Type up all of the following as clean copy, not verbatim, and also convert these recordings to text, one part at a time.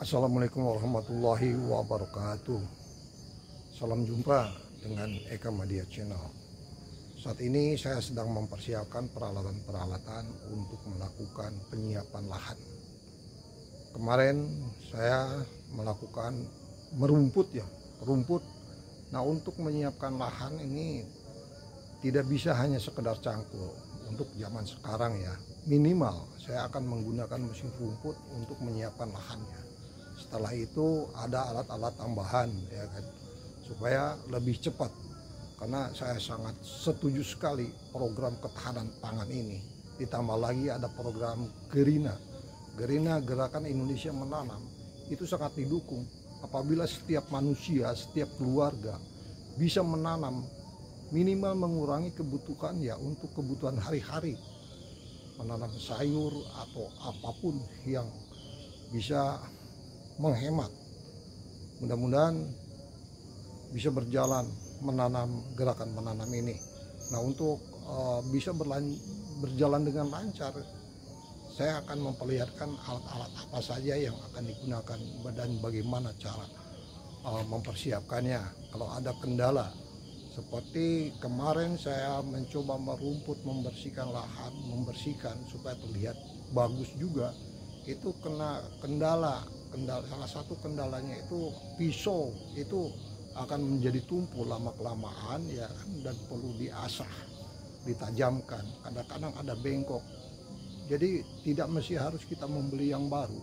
Assalamualaikum warahmatullahi wabarakatuh. Salam jumpa dengan Eka Media Channel. Saat ini saya sedang mempersiapkan peralatan-peralatan untuk melakukan penyiapan lahan. Kemarin saya melakukan merumput. Nah, untuk menyiapkan lahan ini tidak bisa hanya sekedar cangkul. Untuk zaman sekarang ya, minimal saya akan menggunakan mesin rumput untuk menyiapkan lahannya. Setelah itu ada alat-alat tambahan ya kan, supaya lebih cepat. Karena saya sangat setuju sekali program ketahanan pangan ini. Ditambah lagi ada program Gerina, Gerakan Indonesia Menanam. Itu sangat didukung apabila setiap manusia, setiap keluarga bisa menanam, minimal mengurangi kebutuhan ya untuk kebutuhan hari-hari, menanam sayur atau apapun yang bisa menghemat. Mudah-mudahan bisa berjalan menanam gerakan menanam ini. Nah, untuk bisa berjalan dengan lancar, saya akan memperlihatkan alat-alat apa saja yang akan digunakan dan bagaimana cara mempersiapkannya. Kalau ada kendala seperti kemarin saya mencoba merumput, membersihkan lahan, supaya terlihat bagus juga, itu kena kendala. Salah satu kendalanya itu pisau itu akan menjadi tumpul lama-kelamaan ya kan, dan perlu diasah, ditajamkan. Kadang-kadang ada bengkok, jadi tidak mesti harus kita membeli yang baru,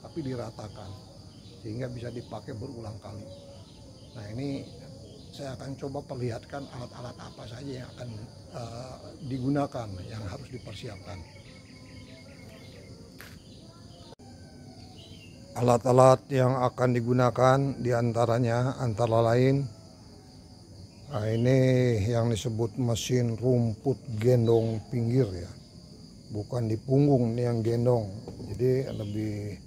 tapi diratakan sehingga bisa dipakai berulang kali. Nah, ini saya akan coba perlihatkan alat-alat apa saja yang akan digunakan, yang harus dipersiapkan. Alat-alat yang akan digunakan diantaranya antara lain, nah ini yang disebut mesin rumput gendong pinggir ya, bukan di punggung ini yang gendong, jadi lebih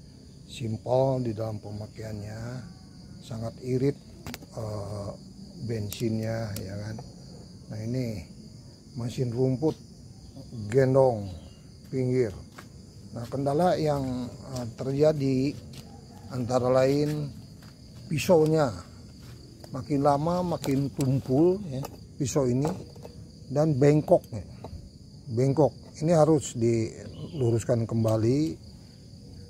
simpel di dalam pemakaiannya, sangat irit bensinnya ya kan. Nah, ini mesin rumput gendong pinggir. Nah, kendala yang terjadi antara lain pisaunya, makin lama makin tumpul ya, pisau ini, dan bengkok ini harus diluruskan kembali.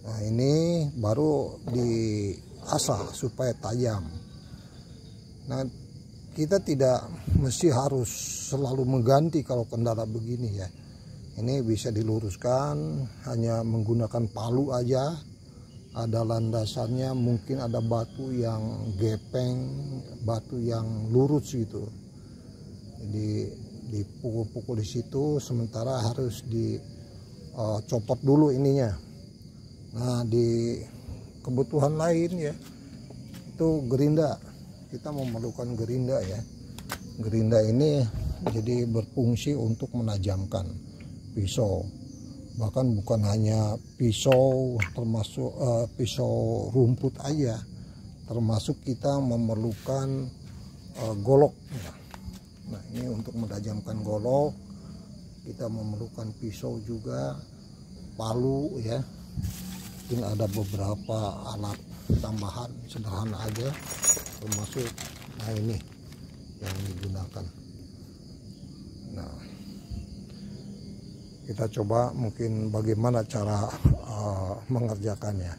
Nah, ini baru diasah supaya tajam. Nah, kita tidak mesti harus selalu mengganti kalau kendala begini ya. Ini bisa diluruskan hanya menggunakan palu aja. Ada landasannya, mungkin ada batu yang gepeng, batu yang lurus gitu. Jadi dipukul-pukul di situ, sementara harus dicopot dulu ininya. Nah, di kebutuhan lain ya, itu gerinda. Kita memerlukan gerinda ya. Gerinda ini jadi berfungsi untuk menajamkan pisau. Bahkan bukan hanya pisau, termasuk pisau rumput aja, termasuk kita memerlukan golok. Nah, ini untuk menajamkan golok kita memerlukan pisau juga, palu ya. Mungkin ada beberapa alat tambahan sederhana aja, termasuk nah ini yang digunakan. Nah, kita coba mungkin bagaimana cara mengerjakannya.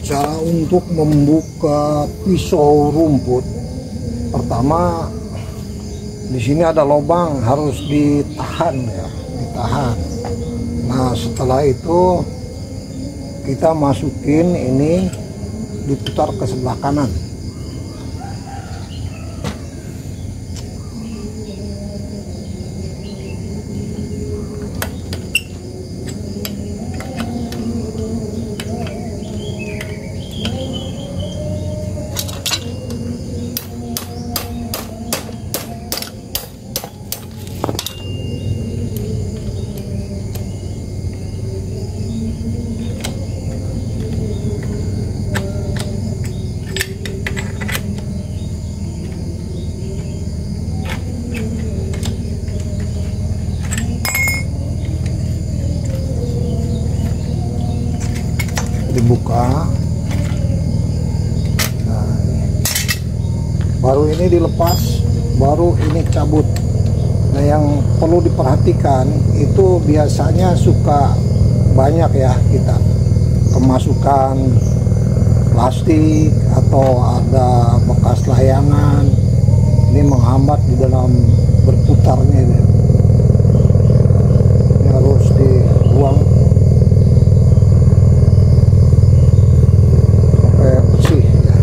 Cara untuk membuka pisau rumput, pertama di sini ada lubang, harus ditahan ya, ditahan. Nah, setelah itu kita masukin ini, diputar ke sebelah kanan. dibuka. Nah, baru ini dilepas, baru ini cabut. Nah, yang perlu diperhatikan itu biasanya suka banyak ya kita kemasukan plastik atau ada bekas layangan. Ini menghambat di dalam berputarnya ini. Ini harus dibuang sampai bersih ya.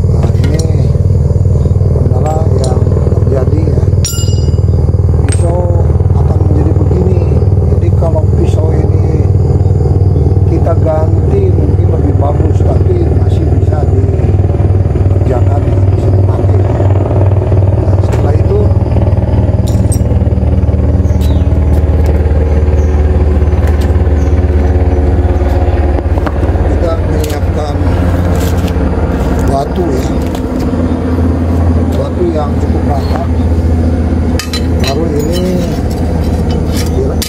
Nah, ini kendala yang terjadi ya. Pisau akan menjadi begini. Jadi kalau pisau ini kita ganti mungkin lebih bagus, tapi masih bisa dikerjakan ya, bisa dipakai. Nah, setelah itu kita menyiapkan batu ya, batu yang cukup rata. Baru ini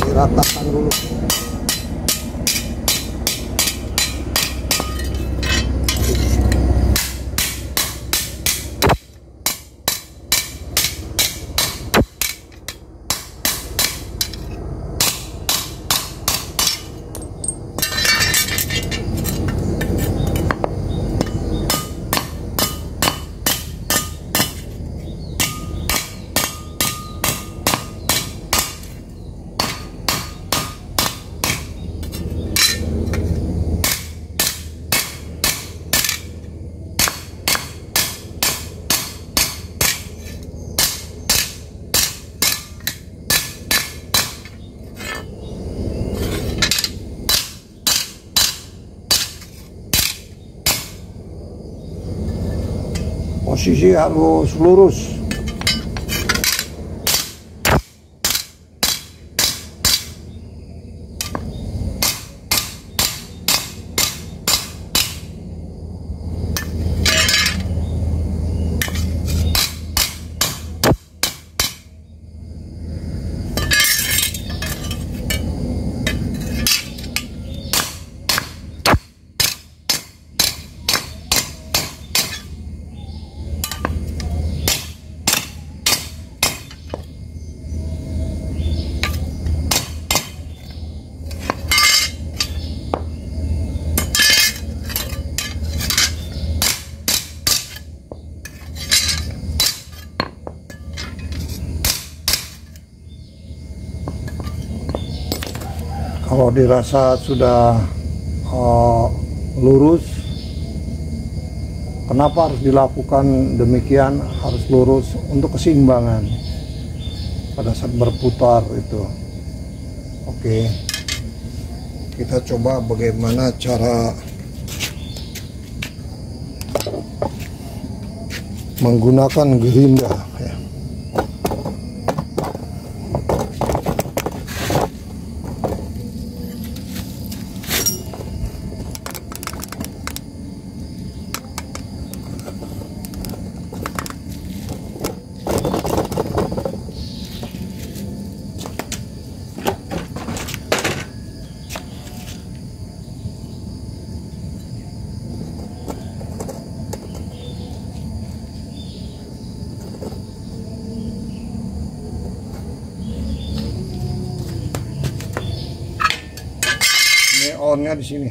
diratakan dulu. Posisi harus lurus. Kalau dirasa sudah lurus, kenapa harus dilakukan demikian? Harus lurus untuk keseimbangan pada saat berputar itu. Oke, kita coba bagaimana cara menggunakan gerinda ya. Ini on-nya di sini.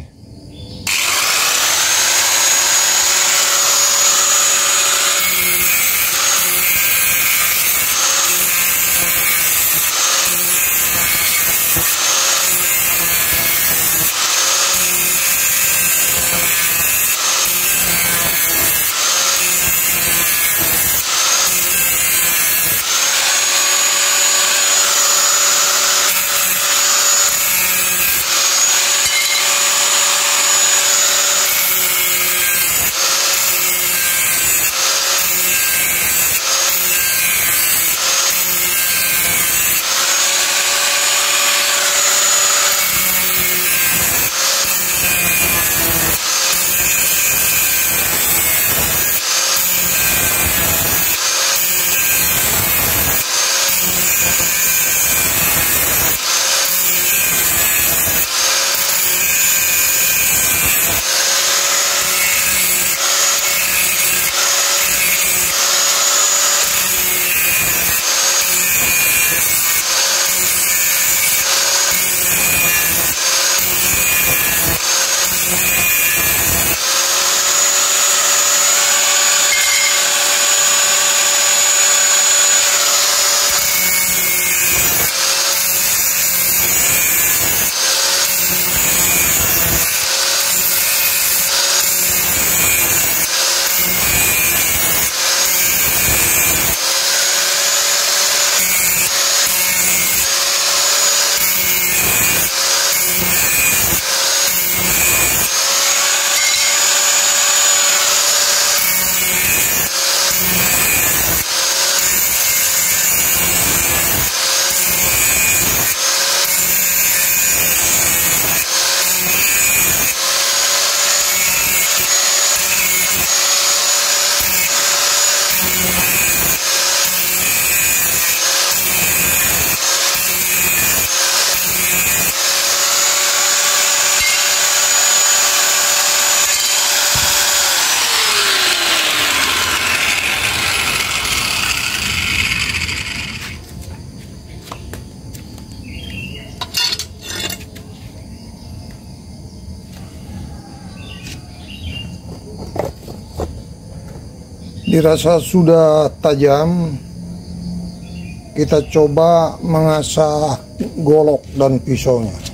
Dirasa sudah tajam, kita coba mengasah golok dan pisaunya.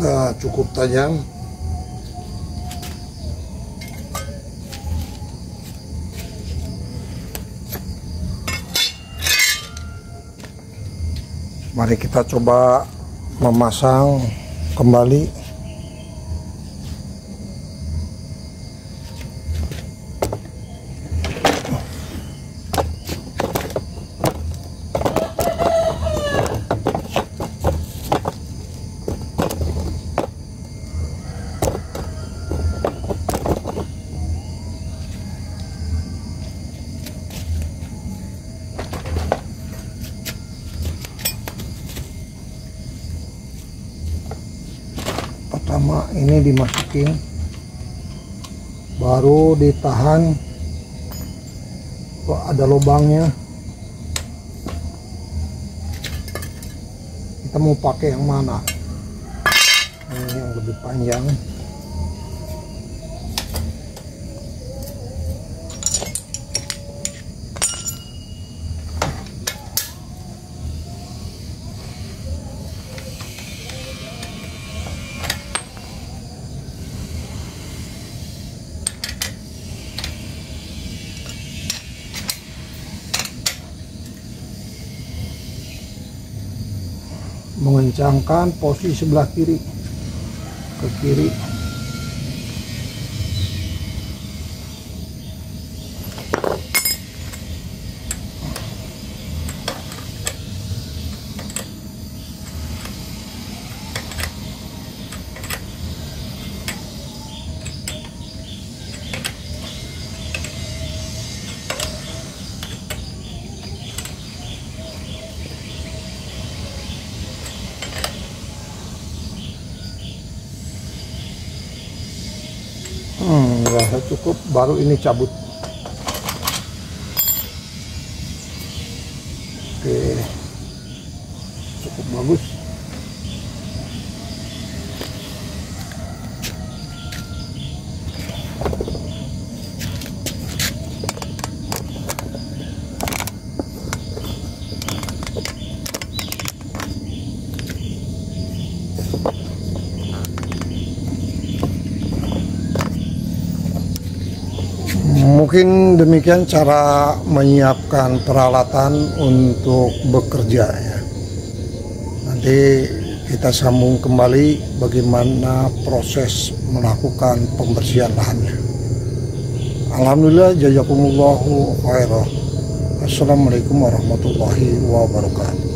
Udah cukup tajam. Mari kita coba memasang kembali. Pertama ini dimasukin, baru ditahan. Kok ada lubangnya, kita mau pakai yang mana? Ini yang lebih panjang. Mengencangkan posisi sebelah kiri ke kiri. Rasa cukup, baru ini cabut. Oke, cukup bagus. Mungkin demikian cara menyiapkan peralatan untuk bekerja ya. Nanti kita sambung kembali bagaimana proses melakukan pembersihan lahannya. Alhamdulillah, jazakumullahu khairan. Assalamualaikum warahmatullahi wabarakatuh.